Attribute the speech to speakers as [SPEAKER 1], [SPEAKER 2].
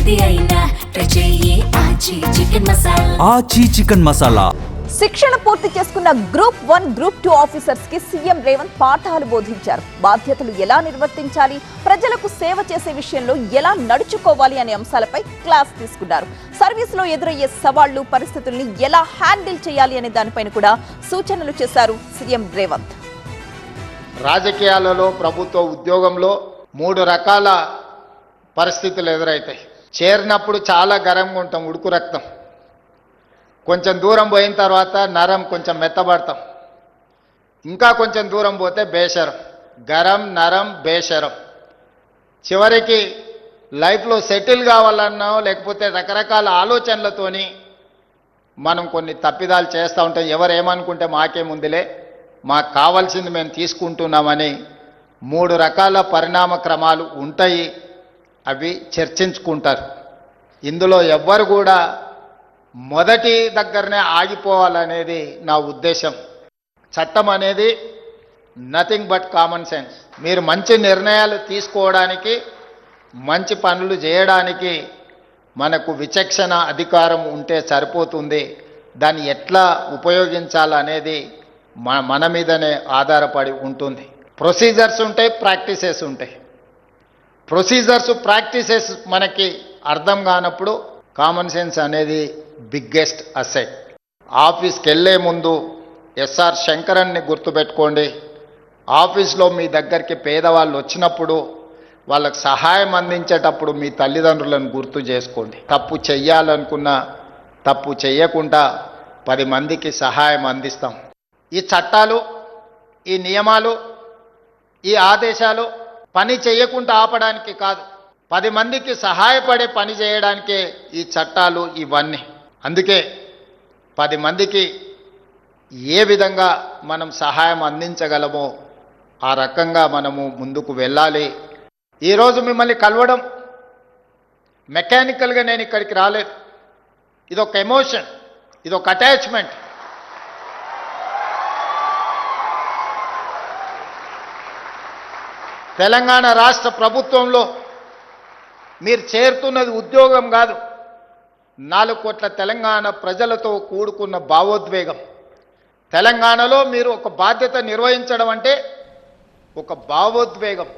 [SPEAKER 1] ఏది అయినా ట్రై చెయ్యి ఆచి చికెన్ మసాలా.
[SPEAKER 2] ఆచి చికెన్ మసాలా.
[SPEAKER 3] శిక్షణ పూర్తి చేసుకున్న గ్రూప్ 1, గ్రూప్ 2 ఆఫీసర్స్ కి సీఎం రేవంత్ పాఠాలు బోధించారు. బాధ్యతలు ఎలా నిర్వర్తించాలి, ప్రజలకు సేవ చేసే విషయంలో ఎలా నడుచుకోవాలి అనే అంశాలపై క్లాస్ తీసుకున్నారు. సర్వీస్ లో ఎదురయ్యే సవాళ్లు, పరిస్థితుల్ని ఎలా హ్యాండిల్ చేయాలి అనే దానిపైన కూడా సూచనలు చేశారు సీఎం రేవంత్.
[SPEAKER 4] రాజకీయాలలో, ప్రభుత్వ ఉద్యోగంలో 3 రకాల పరిస్థితులు ఎదురవుతాయి. చేరినప్పుడు చాలా గరంగా ఉంటాం, ఉడుకు రక్తం. కొంచెం దూరం పోయిన తర్వాత నరం, కొంచెం మెత్తబడతాం. ఇంకా కొంచెం దూరం పోతే బేషరం. గరం, నరం, బేషరం. చివరికి లైఫ్లో సెటిల్ కావాలన్నా లేకపోతే రకరకాల ఆలోచనలతోని మనం కొన్ని తప్పిదాలు చేస్తూ ఉంటాం. ఎవరు ఏమనుకుంటే మాకేముందిలే, మాకు కావాల్సింది మేము తీసుకుంటున్నామని 3 రకాల పరిణామ క్రమాలు ఉంటాయి. అవి చర్చించుకుంటారు. ఇందులో ఎవ్వరు కూడా మొదటి దగ్గరనే ఆగిపోవాలనేది నా ఉద్దేశం. చట్టం అనేది నథింగ్ బట్ కామన్ సెన్స్. మీరు మంచి నిర్ణయాలు తీసుకోవడానికి, మంచి పనులు చేయడానికి మనకు విచక్షణ, అధికారం ఉంటే సరిపోతుంది. దాన్ని ఎట్లా ఉపయోగించాలనేది మన మీదనే ఆధారపడి ఉంటుంది. ప్రొసీజర్స్ ఉంటాయి, ప్రాక్టీసెస్ ఉంటాయి. ప్రొసీజర్స్, ప్రాక్టీసెస్ మనకి అర్థం కానప్పుడు కామన్ సెన్స్ అనేది బిగ్గెస్ట్ అసెట్. ఆఫీస్కి వెళ్ళే ముందు ఎస్ఆర్ శంకరన్ని గుర్తుపెట్టుకోండి. ఆఫీస్లో మీ దగ్గరికి పేదవాళ్ళు వచ్చినప్పుడు వాళ్ళకు సహాయం అందించేటప్పుడు మీ తల్లిదండ్రులను గుర్తు చేసుకోండి. తప్పు చెయ్యాలనుకున్నా తప్పు చెయ్యకుండా 10 మందికి సహాయం అందిస్తాం. ఈ చట్టాలు, ఈ నియమాలు, ఈ ఆదేశాలు పని చేయకుండా ఆపడానికి కాదు, 10 మందికి సహాయపడే పని చేయడానికే ఈ చట్టాలు ఇవన్నీ. అందుకే 10 మందికి ఏ విధంగా మనం సహాయం అందించగలమో ఆ రకంగా మనము ముందుకు వెళ్ళాలి. ఈరోజు మిమ్మల్ని కలవడం మెకానికల్గా నేను ఇక్కడికి రాలేదు. ఇదొక ఎమోషన్, ఇదొక అటాచ్మెంట్. తెలంగాణ రాష్ట్ర ప్రభుత్వంలో మీరు చేరుతున్నది ఉద్యోగం కాదు, 4 కోట్ల తెలంగాణ ప్రజలతో కూడుకున్న భావోద్వేగం. తెలంగాణలో మీరు ఒక బాధ్యత నిర్వహించడం అంటే ఒక భావోద్వేగం.